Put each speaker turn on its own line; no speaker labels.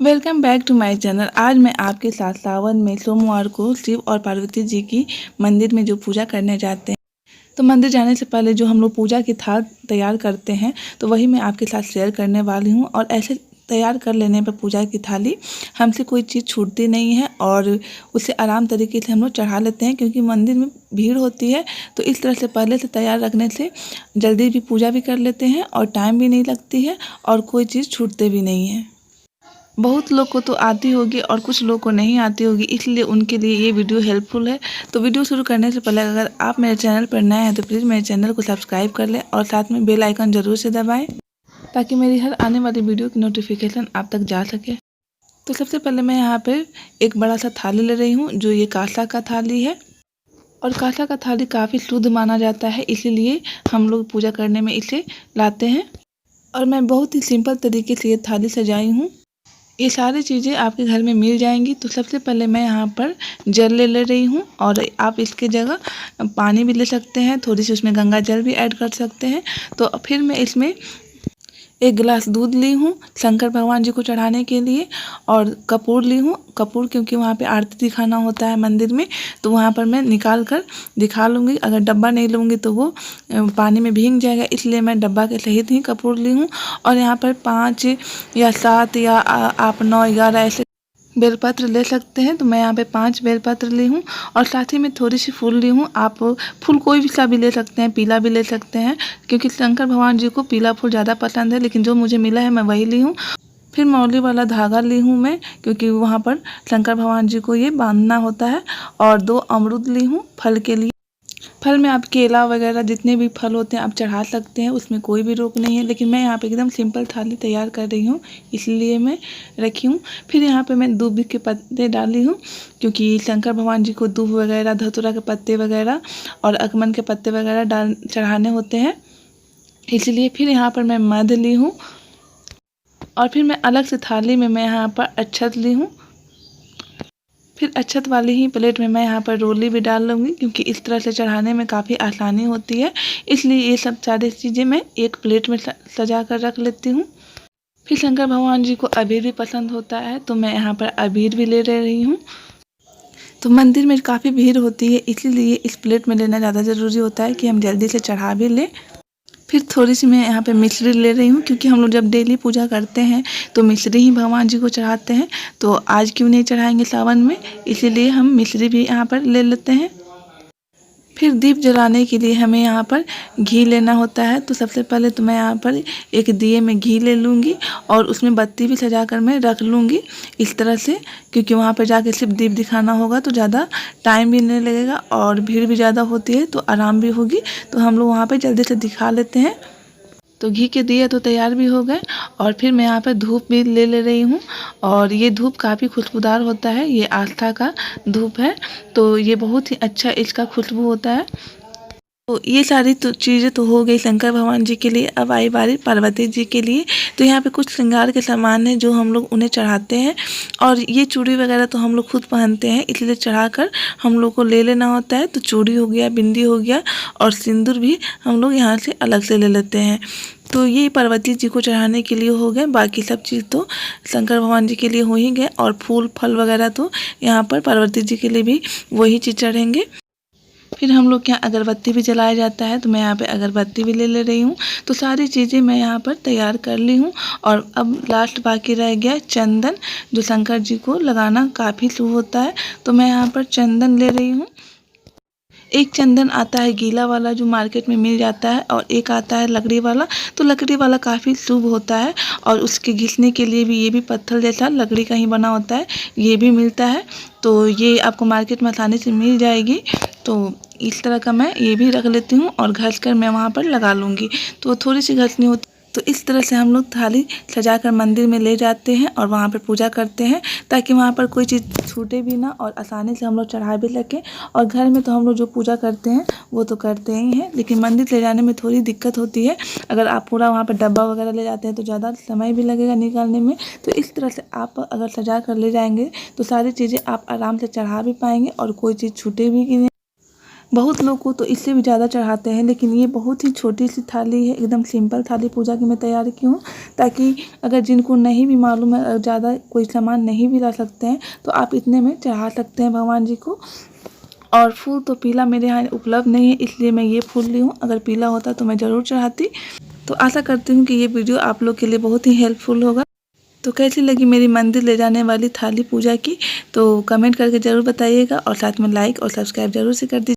Welcome back to my channel. आज मैं आपके साथ सावन में सोमवार को शिव और पार्वती जी की मंदिर में जो पूजा करने जाते हैं, तो मंदिर जाने से पहले जो हम लोग पूजा की थाल तैयार करते हैं तो वही मैं आपके साथ शेयर करने वाली हूँ। और ऐसे तैयार कर लेने पर पूजा की थाली हमसे कोई चीज़ छूटती नहीं है और उसे आराम तरीके से हम लोग चढ़ा लेते हैं, क्योंकि मंदिर में भीड़ होती है। तो इस तरह से पहले से तैयार रखने से जल्दी भी पूजा भी कर लेते हैं और टाइम भी नहीं लगती है और कोई चीज़ छूटते भी नहीं है। बहुत लोग को तो आती होगी और कुछ लोग को नहीं आती होगी, इसलिए उनके लिए ये वीडियो हेल्पफुल है। तो वीडियो शुरू करने से पहले अगर आप मेरे चैनल पर नए हैं तो प्लीज़ मेरे चैनल को सब्सक्राइब कर लें और साथ में बेल आइकन ज़रूर से दबाएं, ताकि मेरी हर आने वाली वीडियो की नोटिफिकेशन आप तक जा सके। तो सबसे पहले मैं यहाँ पर एक बड़ा सा थाली ले रही हूँ, जो ये कांसा का थाली है। और कांसा का थाली काफ़ी शुद्ध माना जाता है, इसीलिए हम लोग पूजा करने में इसे लाते हैं। और मैं बहुत ही सिंपल तरीके से ये थाली सजाई हूँ। ये सारी चीज़ें आपके घर में मिल जाएंगी। तो सबसे पहले मैं यहाँ पर जल ले रही हूँ, और आप इसके जगह पानी भी ले सकते हैं, थोड़ी सी उसमें गंगा जल भी ऐड कर सकते हैं। तो फिर मैं इसमें एक गिलास दूध ली हूँ शंकर भगवान जी को चढ़ाने के लिए, और कपूर ली हूँ। कपूर क्योंकि वहाँ पे आरती दिखाना होता है मंदिर में, तो वहाँ पर मैं निकाल कर दिखा लूँगी। अगर डब्बा नहीं लूँगी तो वो पानी में भीग जाएगा, इसलिए मैं डब्बा के सहित ही कपूर ली हूँ। और यहाँ पर 5 या 7 या आप 9-11 ऐसे बेलपत्र ले सकते हैं। तो मैं यहाँ पे 5 बेलपत्र ली हूँ, और साथ ही में थोड़ी सी फूल ली हूँ। आप फूल कोई भी सा भी ले सकते हैं, पीला भी ले सकते हैं, क्योंकि शंकर भगवान जी को पीला फूल ज़्यादा पसंद है, लेकिन जो मुझे मिला है मैं वही ली हूँ। फिर मौली वाला धागा ली हूँ मैं, क्योंकि वहाँ पर शंकर भगवान जी को ये बांधना होता है। और 2 अमरूद ली हूँ फल के लिए। फल में आप केला वगैरह जितने भी फल होते हैं आप चढ़ा सकते हैं, उसमें कोई भी रोक नहीं है, लेकिन मैं यहाँ पे एकदम सिंपल थाली तैयार कर रही हूँ, इसलिए मैं रखी हूँ। फिर यहाँ पे मैं दूब के पत्ते डाली हूँ, क्योंकि शंकर भगवान जी को दूब वगैरह, धतूरा के पत्ते वगैरह और अकमन के पत्ते वगैरह डाल चढ़ाने होते हैं, इसलिए। फिर यहाँ पर मैं मध ली हूँ, और फिर मैं अलग से थाली में मैं यहाँ पर अक्षत ली हूँ। फिर अक्षत वाली ही प्लेट में मैं यहाँ पर रोली भी डाल लूँगी, क्योंकि इस तरह से चढ़ाने में काफ़ी आसानी होती है, इसलिए ये सब सारी चीज़ें मैं एक प्लेट में सजा कर रख लेती हूँ। फिर शंकर भगवान जी को अबीर भी पसंद होता है, तो मैं यहाँ पर अबीर भी ले रही हूँ। तो मंदिर में काफ़ी भीड़ होती है, इसीलिए इस प्लेट में लेना ज़्यादा ज़रूरी होता है कि हम जल्दी से चढ़ा भी लें। फिर थोड़ी सी मैं यहाँ पे मिश्री ले रही हूँ, क्योंकि हम लोग जब डेली पूजा करते हैं तो मिश्री ही भगवान जी को चढ़ाते हैं, तो आज क्यों नहीं चढ़ाएंगे सावन में, इसीलिए हम मिश्री भी यहाँ पर ले लेते हैं। फिर दीप जलाने के लिए हमें यहाँ पर घी लेना होता है। तो सबसे पहले तो मैं यहाँ पर एक दिए में घी ले लूँगी, और उसमें बत्ती भी सजा कर मैं रख लूँगी इस तरह से, क्योंकि वहाँ पर जाके सिर्फ दीप दिखाना होगा, तो ज़्यादा टाइम भी नहीं लगेगा और भीड़ भी ज़्यादा होती है तो आराम भी होगी। तो हम लोग वहाँ पर जल्दी से दिखा लेते हैं। तो घी के दिए तो तैयार भी हो गए, और फिर मैं यहाँ पर धूप भी ले रही हूँ, और ये धूप काफ़ी खुशबूदार होता है। ये आस्था का धूप है, तो ये बहुत ही अच्छा इसका खुशबू होता है। तो ये सारी तो चीज़ें तो हो गई शंकर भगवान जी के लिए। अब आई बारी पार्वती जी के लिए। तो यहाँ पे कुछ श्रृंगार के सामान हैं जो हम लोग उन्हें चढ़ाते हैं, और ये चूड़ी वगैरह तो हम लोग खुद पहनते हैं, इसलिए चढ़ाकर हम लोग को ले लेना होता है। तो चूड़ी हो गया, बिंदी हो गया, और सिंदूर भी हम लोग यहाँ से अलग से ले लेते हैं। तो ये पार्वती जी को चढ़ाने के लिए हो गए, बाकी सब चीज़ तो शंकर भगवान जी के लिए हो ही गए। और फूल फल वगैरह तो यहाँ पर पार्वती जी के लिए भी वही चीज़ चढ़ेंगे। फिर हम लोग के यहाँ अगरबत्ती भी जलाया जाता है, तो मैं यहाँ पे अगरबत्ती भी ले रही हूँ। तो सारी चीज़ें मैं यहाँ पर तैयार कर ली हूँ। और अब लास्ट बाकी रह गया चंदन, जो शंकर जी को लगाना काफ़ी शुभ होता है। तो मैं यहाँ पर चंदन ले रही हूँ। एक चंदन आता है गीला वाला जो मार्केट में मिल जाता है, और एक आता है लकड़ी वाला। तो लकड़ी वाला काफ़ी शुभ होता है, और उसके घिसने के लिए भी ये भी पत्थर जैसा लकड़ी का ही बना होता है, ये भी मिलता है। तो ये आपको मार्केट में आसानी से मिल जाएगी। तो इस तरह का मैं ये भी रख लेती हूँ, और घस कर मैं वहाँ पर लगा लूँगी। तो थोड़ी सी घसनी होती। तो इस तरह से हम लोग थाली सजाकर मंदिर में ले जाते हैं और वहाँ पर पूजा करते हैं, ताकि वहाँ पर कोई चीज़ छूटे भी ना और आसानी से हम लोग चढ़ा भी सकें। और घर में तो हम लोग जो पूजा करते हैं वो तो करते ही हैं, लेकिन मंदिर ले जाने में थोड़ी दिक्कत होती है। अगर आप पूरा वहाँ पर डब्बा वगैरह ले जाते हैं तो ज़्यादा समय भी लगेगा निकालने में। तो इस तरह से आप अगर सजा कर ले जाएंगे तो सारी चीज़ें आप आराम से चढ़ा भी पाएंगे और कोई चीज़ छूटे भी नहीं। बहुत लोग को तो इससे भी ज़्यादा चढ़ाते हैं, लेकिन ये बहुत ही छोटी सी थाली है, एकदम सिंपल थाली पूजा की मैं तैयार की हूँ, ताकि अगर जिनको नहीं भी मालूम है, ज़्यादा कोई सामान नहीं भी ला सकते हैं, तो आप इतने में चढ़ा सकते हैं भगवान जी को। और फूल तो पीला मेरे यहाँ उपलब्ध नहीं है, इसलिए मैं ये फूल ली हूँ। अगर पीला होता तो मैं ज़रूर चढ़ाती। तो आशा करती हूँ कि ये वीडियो आप लोग के लिए बहुत ही हेल्पफुल होगा। तो कैसी लगी मेरी मंदिर ले जाने वाली थाली पूजा की, तो कमेंट करके ज़रूर बताइएगा, और साथ में लाइक और सब्सक्राइब ज़रूर से कर दीजिए।